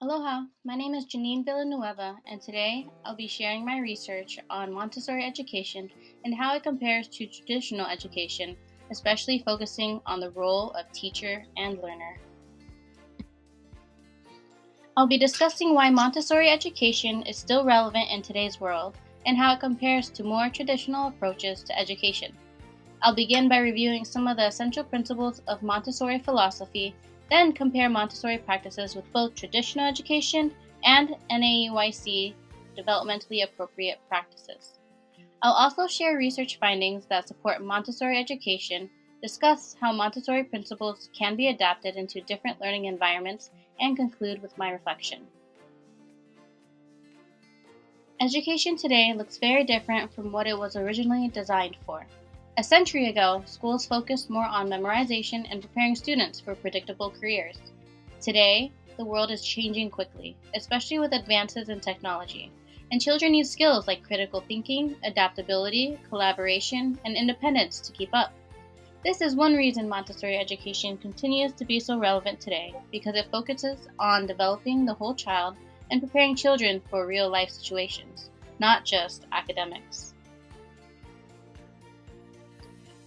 Aloha, my name is Janine Villanueva, and today I'll be sharing my research on Montessori education and how it compares to traditional education, especially focusing on the role of teacher and learner. I'll be discussing why Montessori education is still relevant in today's world and how it compares to more traditional approaches to education. I'll begin by reviewing some of the essential principles of Montessori philosophy, then compare Montessori practices with both traditional education and NAEYC developmentally appropriate practices. I'll also share research findings that support Montessori education, discuss how Montessori principles can be adapted into different learning environments, and conclude with my reflection. Education today looks very different from what it was originally designed for. A century ago, schools focused more on memorization and preparing students for predictable careers. Today, the world is changing quickly, especially with advances in technology, and children need skills like critical thinking, adaptability, collaboration, and independence to keep up. This is one reason Montessori education continues to be so relevant today, because it focuses on developing the whole child and preparing children for real-life situations, not just academics.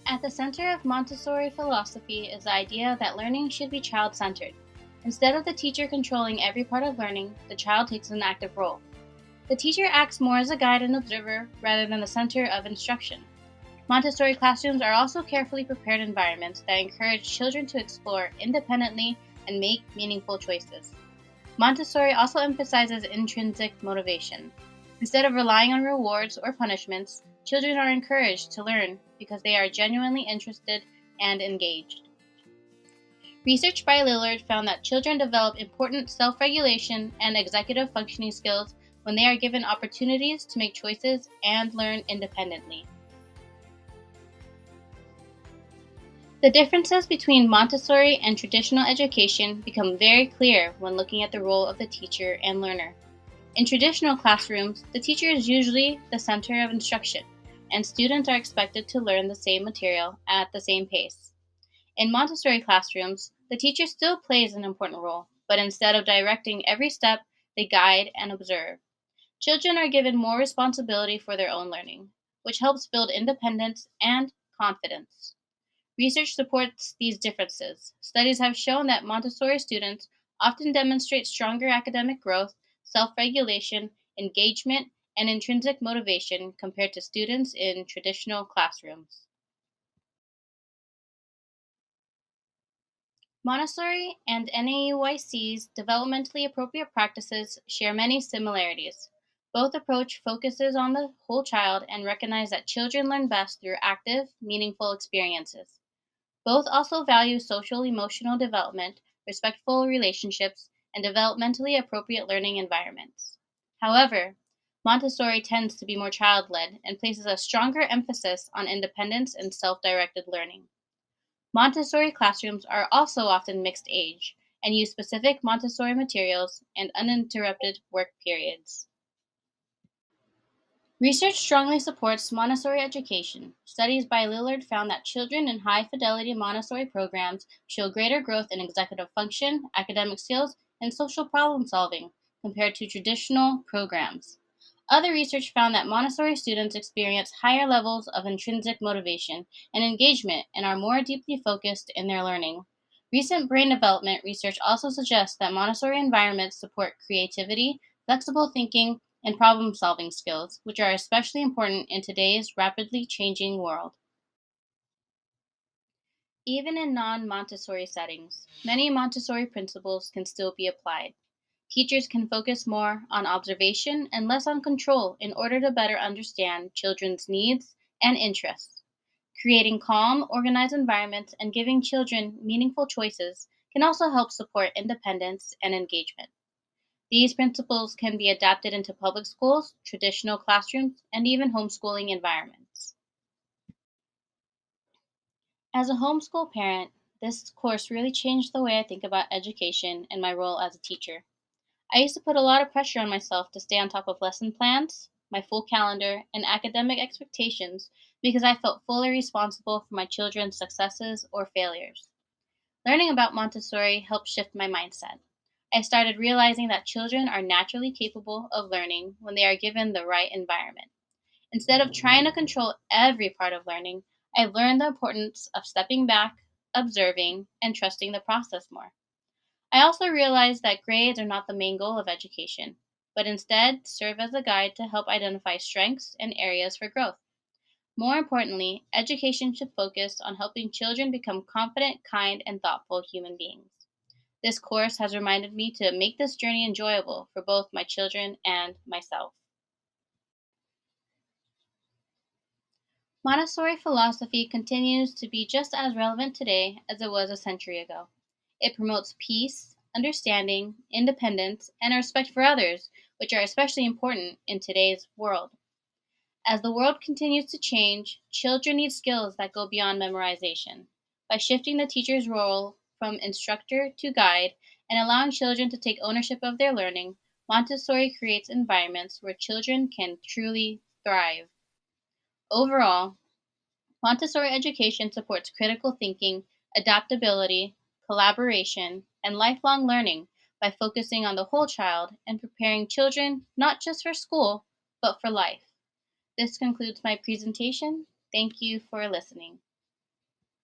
At the center of Montessori philosophy is the idea that learning should be child-centered. Instead of the teacher controlling every part of learning, the child takes an active role. The teacher acts more as a guide and observer rather than the center of instruction. Montessori classrooms are also carefully prepared environments that encourage children to explore independently and make meaningful choices. Montessori also emphasizes intrinsic motivation. Instead of relying on rewards or punishments, children are encouraged to learn because they are genuinely interested and engaged. Research by Lillard found that children develop important self-regulation and executive functioning skills when they are given opportunities to make choices and learn independently. The differences between Montessori and traditional education become very clear when looking at the role of the teacher and learner. In traditional classrooms, the teacher is usually the center of instruction, and students are expected to learn the same material at the same pace. In Montessori classrooms, the teacher still plays an important role, but instead of directing every step, they guide and observe. Children are given more responsibility for their own learning, which helps build independence and confidence. Research supports these differences. Studies have shown that Montessori students often demonstrate stronger academic growth, self-regulation, engagement, and intrinsic motivation compared to students in traditional classrooms. Montessori and NAEYC's developmentally appropriate practices share many similarities. Both approach focuses on the whole child and recognize that children learn best through active, meaningful experiences. Both also value social-emotional development, respectful relationships, and developmentally appropriate learning environments. However, Montessori tends to be more child-led and places a stronger emphasis on independence and self-directed learning. Montessori classrooms are also often mixed age and use specific Montessori materials and uninterrupted work periods. Research strongly supports Montessori education. Studies by Lillard found that children in high-fidelity Montessori programs show greater growth in executive function, academic skills, and social problem-solving compared to traditional programs. Other research found that Montessori students experience higher levels of intrinsic motivation and engagement and are more deeply focused in their learning. Recent brain development research also suggests that Montessori environments support creativity, flexible thinking, and problem-solving skills, which are especially important in today's rapidly changing world. Even in non-Montessori settings, many Montessori principles can still be applied. Teachers can focus more on observation and less on control in order to better understand children's needs and interests. Creating calm, organized environments and giving children meaningful choices can also help support independence and engagement. These principles can be adapted into public schools, traditional classrooms, and even homeschooling environments. As a homeschool parent, this course really changed the way I think about education and my role as a teacher. I used to put a lot of pressure on myself to stay on top of lesson plans, my full calendar, and academic expectations because I felt fully responsible for my children's successes or failures. Learning about Montessori helped shift my mindset. I started realizing that children are naturally capable of learning when they are given the right environment. Instead of trying to control every part of learning, I learned the importance of stepping back, observing, and trusting the process more. I also realized that grades are not the main goal of education, but instead serve as a guide to help identify strengths and areas for growth. More importantly, education should focus on helping children become confident, kind, and thoughtful human beings. This course has reminded me to make this journey enjoyable for both my children and myself. Montessori philosophy continues to be just as relevant today as it was a century ago. It promotes peace, understanding, independence, and respect for others, which are especially important in today's world. As the world continues to change, children need skills that go beyond memorization. By shifting the teacher's role from instructor to guide and allowing children to take ownership of their learning, Montessori creates environments where children can truly thrive. Overall, Montessori education supports critical thinking, adaptability, collaboration, and lifelong learning by focusing on the whole child and preparing children not just for school, but for life. This concludes my presentation. Thank you for listening.